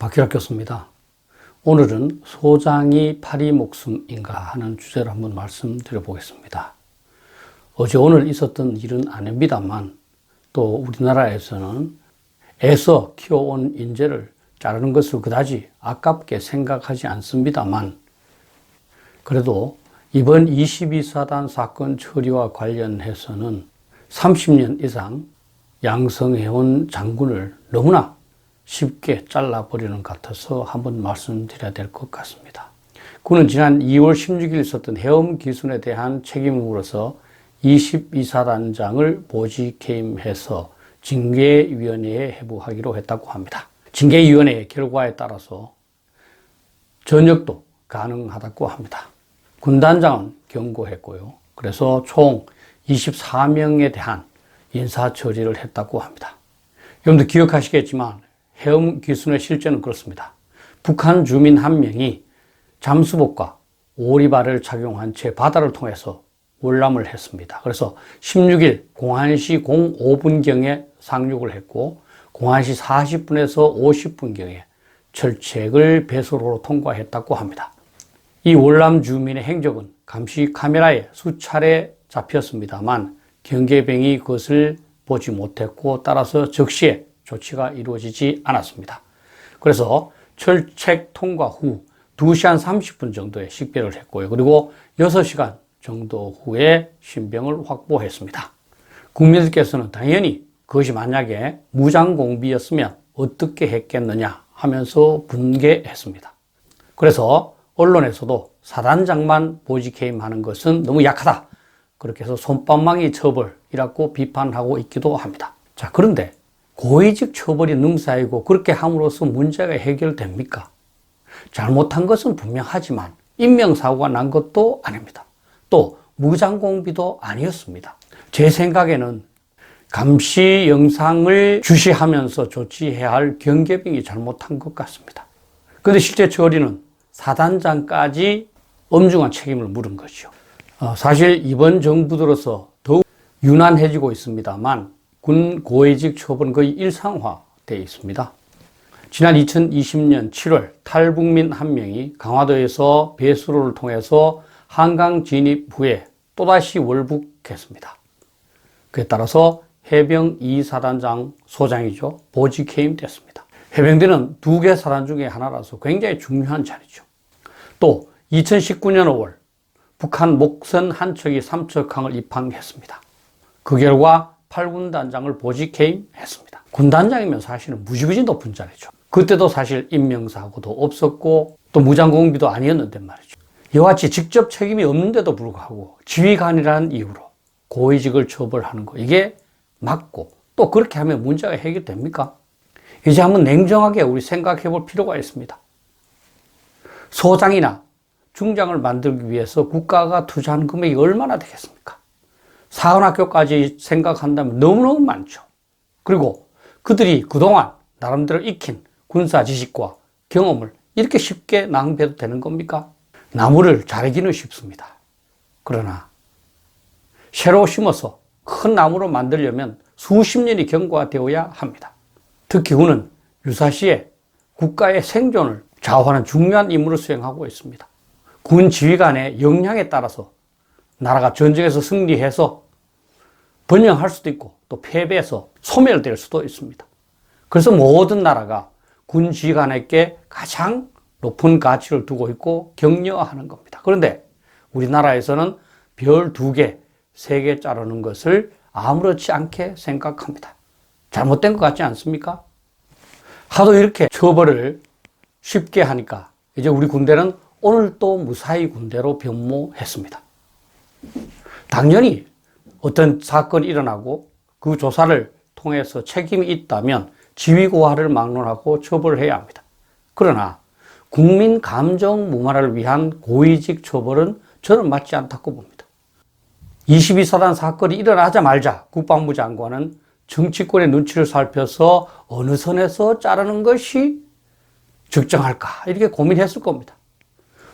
박희락 교수입니다. 오늘은 소장이 파리 목숨인가 하는 주제로 한번 말씀드려 보겠습니다. 어제 오늘 있었던 일은 아닙니다만 또 우리나라에서는 애써 키워온 인재를 자르는 것을 그다지 아깝게 생각하지 않습니다만 그래도 이번 22사단 사건 처리와 관련해서는 30년 이상 양성해온 장군을 너무나 쉽게 잘라버리는 것 같아서 한번 말씀드려야 될 것 같습니다. 그는 지난 2월 16일 있었던 해엄 기순에 대한 책임으로서 22사단장을 보직해임해서 징계위원회에 회부하기로 했다고 합니다. 징계위원회의 결과에 따라서 전역도 가능하다고 합니다. 군단장은 경고했고요. 그래서 총 24명에 대한 인사처리를 했다고 합니다. 여러분들 기억하시겠지만 해엄 기순의 실제는 그렇습니다. 북한 주민 한 명이 잠수복과 오리발을 착용한 채 바다를 통해서 월남을 했습니다. 그래서 16일 01시 05분경에 상륙을 했고 01시 40분에서 50분경에 철책을 배수로로 통과했다고 합니다. 이 월남 주민의 행적은 감시 카메라에 수차례 잡혔습니다만 경계병이 그것을 보지 못했고 따라서 적시에 조치가 이루어지지 않았습니다. 그래서 철책 통과 후 2시 한 30분 정도의 식별을 했고요. 그리고 6시간 정도 후에 신병을 확보했습니다. 국민들께서는 당연히 그것이 만약에 무장공비였으면 어떻게 했겠느냐 하면서 분개했습니다. 그래서 언론에서도 사단장만 보직해임하는 것은 너무 약하다. 그렇게 해서 솜방망이 처벌이라고 비판하고 있기도 합니다. 자, 그런데 고위직 처벌이 능사이고 그렇게 함으로써 문제가 해결됩니까? 잘못한 것은 분명하지만 인명사고가 난 것도 아닙니다. 또 무장공비도 아니었습니다. 제 생각에는 감시 영상을 주시하면서 조치해야 할 경계병이 잘못한 것 같습니다. 그런데 실제 처리는 사단장까지 엄중한 책임을 물은 거죠. 사실 이번 정부 들어서 더욱 유난해지고 있습니다만 군 고위직 처벌은 거의 일상화되어 있습니다. 지난 2020년 7월 탈북민 한 명이 강화도에서 배수로를 통해서 한강 진입 후에 또다시 월북했습니다. 그에 따라서 해병 2사단장 소장이죠. 보직해임됐습니다. 해병대는 2개 사단 중에 하나라서 굉장히 중요한 자리죠. 또 2019년 5월 북한 목선 한 척이 삼척항을 입항했습니다. 그 결과 8군단장을 보직해임했습니다. 군단장이면 사실은 무지무지 높은 자리죠. 그때도 사실 인명사고도 없었고 또 무장공비도 아니었는데 말이죠. 이와 같이 직접 책임이 없는데도 불구하고 지휘관이라는 이유로 고위직을 처벌하는 거 이게 맞고 또 그렇게 하면 문제가 해결됩니까? 이제 한번 냉정하게 우리 생각해 볼 필요가 있습니다. 소장이나 중장을 만들기 위해서 국가가 투자하는 금액이 얼마나 되겠습니까? 사관학교까지 생각한다면 너무너무 많죠. 그리고 그들이 그동안 나름대로 익힌 군사 지식과 경험을 이렇게 쉽게 낭비해도 되는 겁니까? 나무를 자르기는 쉽습니다. 그러나 새로 심어서 큰 나무로 만들려면 수십 년이 경과되어야 합니다. 특히 그는 유사시에 국가의 생존을 좌우하는 중요한 임무를 수행하고 있습니다. 군 지휘관의 역량에 따라서 나라가 전쟁에서 승리해서 번영할 수도 있고 또 패배해서 소멸될 수도 있습니다. 그래서 모든 나라가 군 지휘관에게 가장 높은 가치를 두고 있고 격려하는 겁니다. 그런데 우리나라에서는 별 2개, 3개 자르는 것을 아무렇지 않게 생각합니다. 잘못된 것 같지 않습니까? 하도 이렇게 처벌을 쉽게 하니까 이제 우리 군대는 오늘 또 무사히 군대로 변모했습니다. 당연히 어떤 사건이 일어나고 그 조사를 통해서 책임이 있다면 지위고하를 막론하고 처벌해야 합니다. 그러나 국민 감정 무마를 위한 고위직 처벌은 저는 맞지 않다고 봅니다. 22사단 사건이 일어나자마자 국방부 장관은 정치권의 눈치를 살펴서 어느 선에서 자르는 것이 적정할까 이렇게 고민했을 겁니다.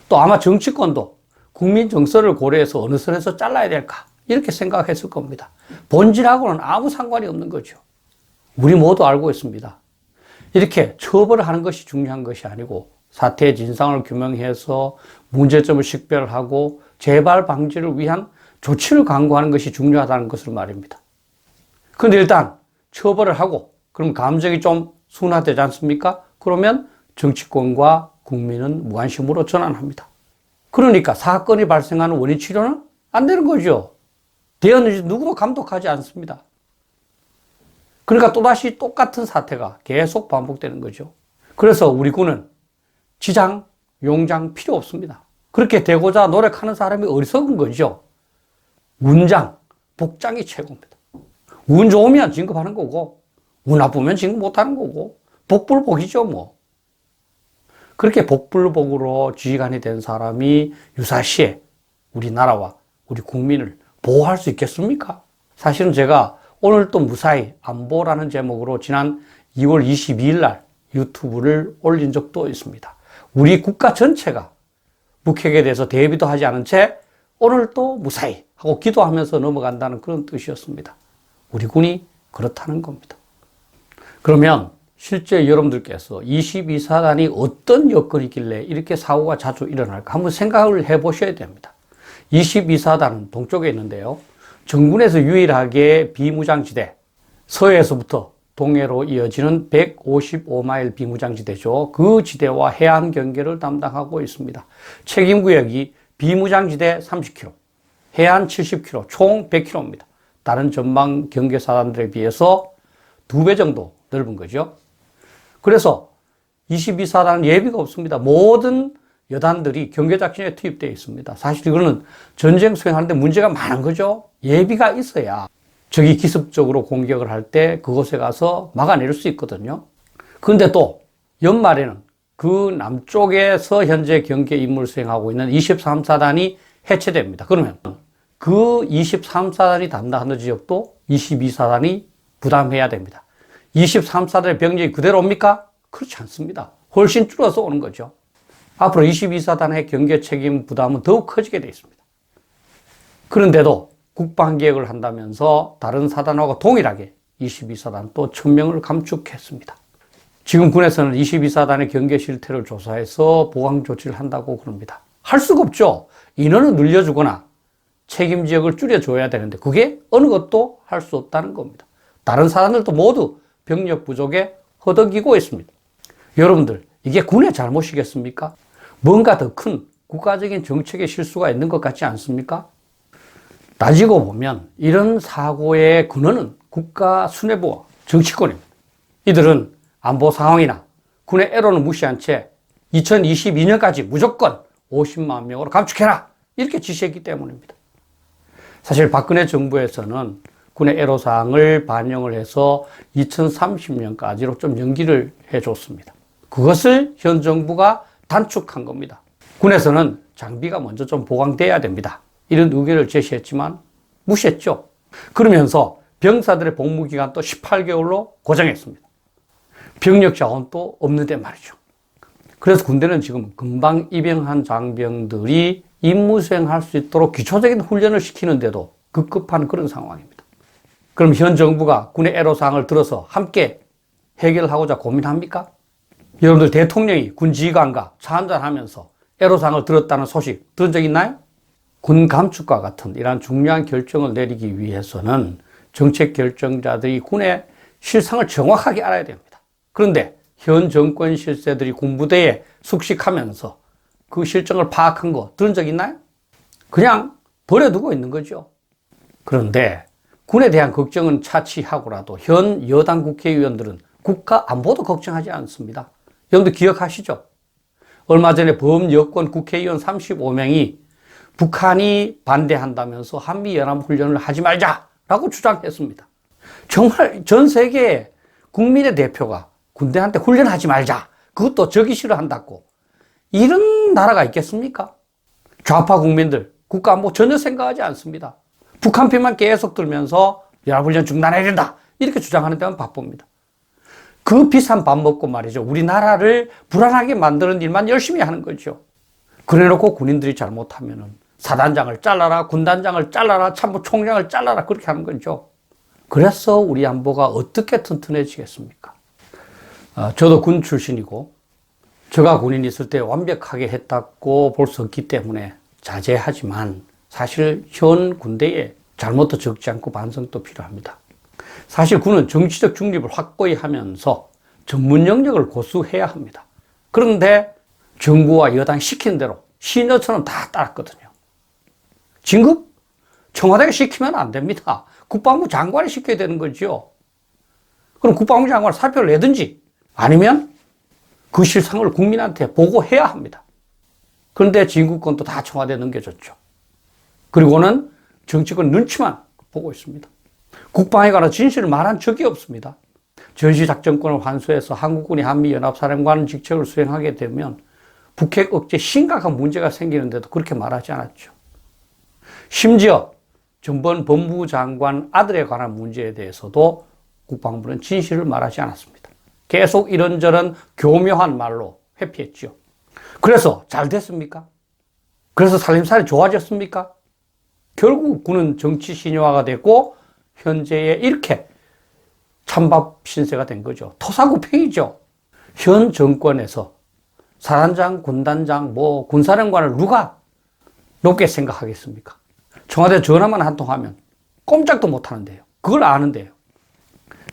또 아마 정치권도 국민 정서를 고려해서 어느 선에서 잘라야 될까 이렇게 생각했을 겁니다. 본질하고는 아무 상관이 없는 거죠. 우리 모두 알고 있습니다. 이렇게 처벌을 하는 것이 중요한 것이 아니고 사태의 진상을 규명해서 문제점을 식별하고 재발 방지를 위한 조치를 강구하는 것이 중요하다는 것을 말입니다. 그런데 일단 처벌을 하고 그럼 감정이 좀 순화되지 않습니까? 그러면 정치권과 국민은 무관심으로 전환합니다. 그러니까 사건이 발생하는 원인 치료는 안 되는 거죠. 되었는지 누구도 감독하지 않습니다. 그러니까 또다시 똑같은 사태가 계속 반복되는 거죠. 그래서 우리 군은 지장, 용장 필요 없습니다. 그렇게 되고자 노력하는 사람이 어리석은 거죠. 운장, 복장이 최고입니다. 운 좋으면 진급하는 거고, 운 나쁘면 진급 못하는 거고, 복불복이죠, 뭐. 그렇게 복불복으로 지휘관이 된 사람이 유사시에 우리나라와 우리 국민을 보호할 수 있겠습니까? 사실은 제가 오늘 또 무사히 안보라는 제목으로 지난 2월 22일 날 유튜브를 올린 적도 있습니다. 우리 국가 전체가 북핵에 대해서 대비도 하지 않은 채 오늘 또 무사히 하고 기도하면서 넘어간다는 그런 뜻이었습니다. 우리 군이 그렇다는 겁니다. 그러면 실제 여러분들께서 22사단이 어떤 여건이 있길래 이렇게 사고가 자주 일어날까 한번 생각을 해보셔야 됩니다. 22사단은 동쪽에 있는데요. 정군에서 유일하게 비무장지대, 서해에서부터 동해로 이어지는 155마일 비무장지대죠. 그 지대와 해안 경계를 담당하고 있습니다. 책임구역이 비무장지대 30km, 해안 70km, 총 100km입니다. 다른 전방 경계사단들에 비해서 2배 정도 넓은 거죠. 그래서 22사단은 예비가 없습니다. 모든 여단들이 경계작전에 투입되어 있습니다. 사실 이거는 전쟁 수행하는데 문제가 많은 거죠. 예비가 있어야 적이 기습적으로 공격을 할 때 그곳에 가서 막아낼 수 있거든요. 그런데 또 연말에는 그 남쪽에서 현재 경계 임무를 수행하고 있는 23사단이 해체됩니다. 그러면 그 23사단이 담당하는 지역도 22사단이 부담해야 됩니다. 23사단의 병력이 그대로 옵니까? 그렇지 않습니다. 훨씬 줄어서 오는 거죠. 앞으로 22사단의 경계 책임 부담은 더욱 커지게 되어 있습니다. 그런데도 국방개혁을 한다면서 다른 사단하고 동일하게 22사단 또 1000명을 감축했습니다. 지금 군에서는 22사단의 경계 실태를 조사해서 보강 조치를 한다고 그럽니다. 할 수가 없죠. 인원을 늘려주거나 책임 지역을 줄여줘야 되는데 그게 어느 것도 할 수 없다는 겁니다. 다른 사단들도 모두 병력 부족에 허덕이고 있습니다. 여러분들, 이게 군의 잘못이겠습니까? 뭔가 더 큰 국가적인 정책의 실수가 있는 것 같지 않습니까? 따지고 보면 이런 사고의 근원은 국가 수뇌부와 정치권입니다. 이들은 안보 상황이나 군의 애로는 무시한 채 2022년까지 무조건 50만 명으로 감축해라 이렇게 지시했기 때문입니다. 사실 박근혜 정부에서는 군의 애로사항을 반영을 해서 2030년까지로 좀 연기를 해줬습니다. 그것을 현 정부가 단축한 겁니다. 군에서는 장비가 먼저 좀 보강돼야 됩니다. 이런 의견을 제시했지만 무시했죠. 그러면서 병사들의 복무기간도 18개월로 고정했습니다. 병력 자원도 없는데 말이죠. 그래서 군대는 지금 금방 입영한 장병들이 임무 수행할 수 있도록 기초적인 훈련을 시키는데도 급급한 그런 상황입니다. 그럼 현 정부가 군의 애로사항을 들어서 함께 해결하고자 고민합니까? 여러분들 대통령이 군 지휘관과 차 한잔하면서 애로사항을 들었다는 소식 들은 적 있나요? 군 감축과 같은 이러한 중요한 결정을 내리기 위해서는 정책 결정자들이 군의 실상을 정확하게 알아야 됩니다. 그런데 현 정권 실세들이 군부대에 숙식하면서 그 실정을 파악한 거 들은 적 있나요? 그냥 버려두고 있는 거죠. 그런데 군에 대한 걱정은 차치하고라도 현 여당 국회의원들은 국가 안보도 걱정하지 않습니다. 여러분들 기억하시죠? 얼마 전에 범여권 국회의원 35명이 북한이 반대한다면서 한미연합훈련을 하지 말자라고 주장했습니다. 정말 전 세계 국민의 대표가 군대한테 훈련하지 말자. 그것도 적이 싫어한다고. 이런 나라가 있겠습니까? 좌파 국민들 국가 안보 전혀 생각하지 않습니다. 북한 편만 계속 들면서 연합훈련 중단해야 된다. 이렇게 주장하는 데만 바쁩니다. 그 비싼 밥 먹고 말이죠. 우리나라를 불안하게 만드는 일만 열심히 하는 거죠. 그래놓고 군인들이 잘못하면은 사단장을 잘라라, 군단장을 잘라라, 참모총장을 잘라라 그렇게 하는 거죠. 그래서 우리 안보가 어떻게 튼튼해지겠습니까? 저도 군 출신이고 제가 군인 있을 때 완벽하게 했다고 볼 수 없기 때문에 자제하지만 사실 현 군대에 잘못도 적지 않고 반성도 필요합니다. 사실 군은 정치적 중립을 확고히 하면서 전문 영역을 고수해야 합니다. 그런데 정부와 여당이 시키는 대로 시녀처럼 다 따랐거든요. 진급? 청와대가 시키면 안 됩니다. 국방부 장관이 시켜야 되는 거죠. 그럼 국방부 장관을 사표를 내든지 아니면 그 실상을 국민한테 보고해야 합니다. 그런데 진급권도 다 청와대에 넘겨줬죠. 그리고는 정치권 눈치만 보고 있습니다. 국방에 관한 진실을 말한 적이 없습니다. 전시작전권을 환수해서 한국군이 한미연합사령관 직책을 수행하게 되면 북핵 억제에 심각한 문제가 생기는데도 그렇게 말하지 않았죠. 심지어 전번 법무부 장관 아들에 관한 문제에 대해서도 국방부는 진실을 말하지 않았습니다. 계속 이런저런 교묘한 말로 회피했죠. 그래서 잘 됐습니까? 그래서 살림살이 좋아졌습니까? 결국 군은 정치 신화가 됐고 현재에 이렇게 찬밥 신세가 된 거죠. 토사구팽이죠. 현 정권에서 사단장, 군단장, 군사령관을 누가 높게 생각하겠습니까? 청와대 전화만 한 통 하면 꼼짝도 못 하는데요. 그걸 아는데요.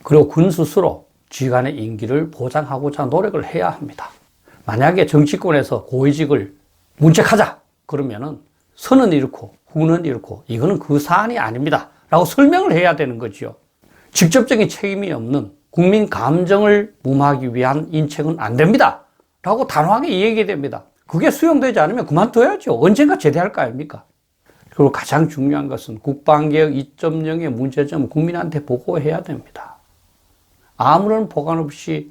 그리고 군 스스로 지휘관의 임기를 보장하고자 노력을 해야 합니다. 만약에 정치권에서 고위직을 문책하자 그러면은 선은 이렇고 후는 이렇고 이거는 그 사안이 아닙니다 라고 설명을 해야 되는 거죠. 직접적인 책임이 없는 국민 감정을 무마하기 위한 인책은 안 됩니다 라고 단호하게 얘기해야 됩니다. 그게 수용되지 않으면 그만둬야죠. 언젠가 제대할 거 아닙니까? 그리고 가장 중요한 것은 국방개혁 2.0의 문제점을 국민한테 보고해야 됩니다. 아무런 보관 없이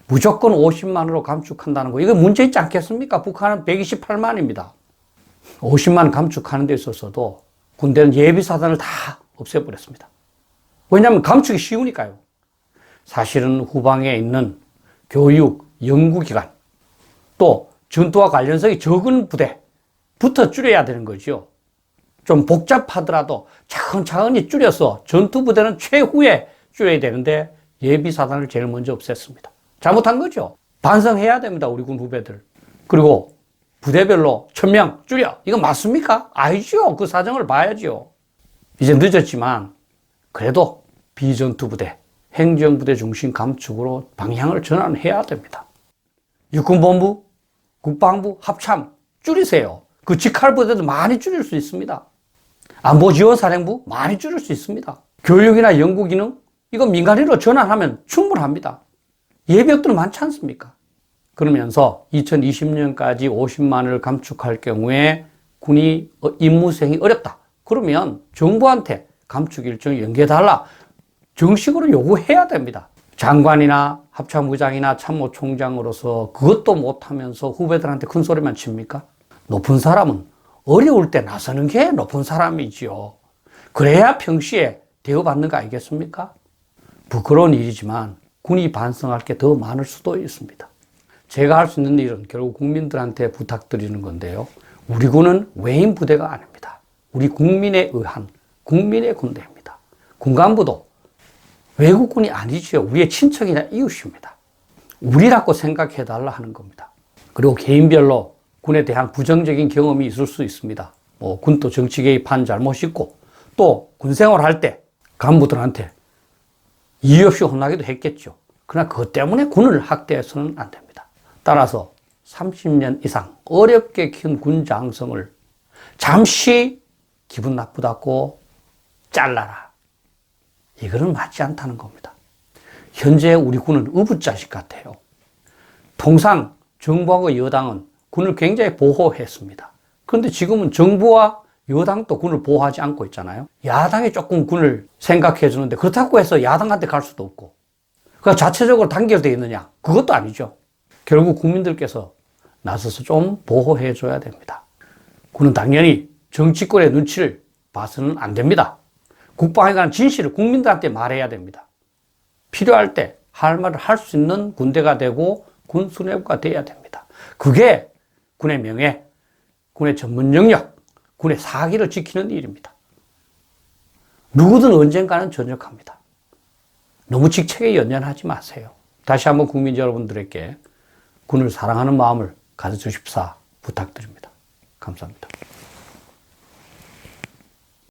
무조건 50만으로 감축한다는 거, 이거 문제 있지 않겠습니까? 북한은 128만입니다. 50만 감축하는 데 있어서도 군대는 예비사단을 다 없애버렸습니다. 왜냐하면 감축이 쉬우니까요. 사실은 후방에 있는 교육, 연구기관, 또 전투와 관련성이 적은 부대부터 줄여야 되는 거죠. 좀 복잡하더라도 차근차근히 줄여서 전투부대는 최후에 줄여야 되는데 예비사단을 제일 먼저 없앴습니다. 잘못한 거죠. 반성해야 됩니다, 우리 군 후배들. 그리고 부대별로 1000명 줄여. 이거 맞습니까? 아니죠. 그 사정을 봐야죠. 이제 늦었지만 그래도 비전투부대, 행정부대 중심 감축으로 방향을 전환해야 됩니다. 육군본부, 국방부, 합참 줄이세요. 그 직할부대도 많이 줄일 수 있습니다. 안보지원사령부 많이 줄일 수 있습니다. 교육이나 연구기능 이거 민간인으로 전환하면 충분합니다. 예비역들은 많지 않습니까? 그러면서 2020년까지 50만을 감축할 경우에 군이 임무 수행이 어렵다. 그러면 정부한테 감축 일정 연기해달라. 정식으로 요구해야 됩니다. 장관이나 합참부장이나 참모총장으로서 그것도 못하면서 후배들한테 큰 소리만 칩니까? 높은 사람은 어려울 때 나서는 게 높은 사람이지요. 그래야 평시에 대우받는 거 아니겠습니까? 부끄러운 일이지만 군이 반성할 게 더 많을 수도 있습니다. 제가 할 수 있는 일은 결국 국민들한테 부탁드리는 건데요. 우리 군은 외인 부대가 아닙니다. 우리 국민에 의한 국민의 군대입니다. 군간부도 외국군이 아니죠. 우리의 친척이나 이웃입니다. 우리라고 생각해달라 하는 겁니다. 그리고 개인별로 군에 대한 부정적인 경험이 있을 수 있습니다. 군도 정치 개입한 잘못이 있고 또 군생활 할 때 간부들한테 이유 없이 혼나기도 했겠죠. 그러나 그것 때문에 군을 학대해서는 안 됩니다. 따라서 30년 이상 어렵게 키운 군 장성을 잠시 기분 나쁘다고 잘라라. 이거는 맞지 않다는 겁니다. 현재 우리 군은 어부자식 같아요. 통상 정부하고 여당은 군을 굉장히 보호했습니다. 그런데 지금은 정부와 여당도 군을 보호하지 않고 있잖아요. 야당이 조금 군을 생각해 주는데 그렇다고 해서 야당한테 갈 수도 없고 그러니까 자체적으로 단결되어 있느냐? 그것도 아니죠. 결국 국민들께서 나서서 좀 보호해 줘야 됩니다. 군은 당연히 정치권의 눈치를 봐서는 안 됩니다. 국방에 관한 진실을 국민들한테 말해야 됩니다. 필요할 때 할 말을 할 수 있는 군대가 되고 군 수뇌부가 돼야 됩니다. 그게 군의 명예, 군의 전문 영역, 군의 사기를 지키는 일입니다. 누구든 언젠가는 전역합니다. 너무 직책에 연연하지 마세요. 다시 한번 국민 여러분들에게 군을 사랑하는 마음을 가져주십사 부탁드립니다. 감사합니다.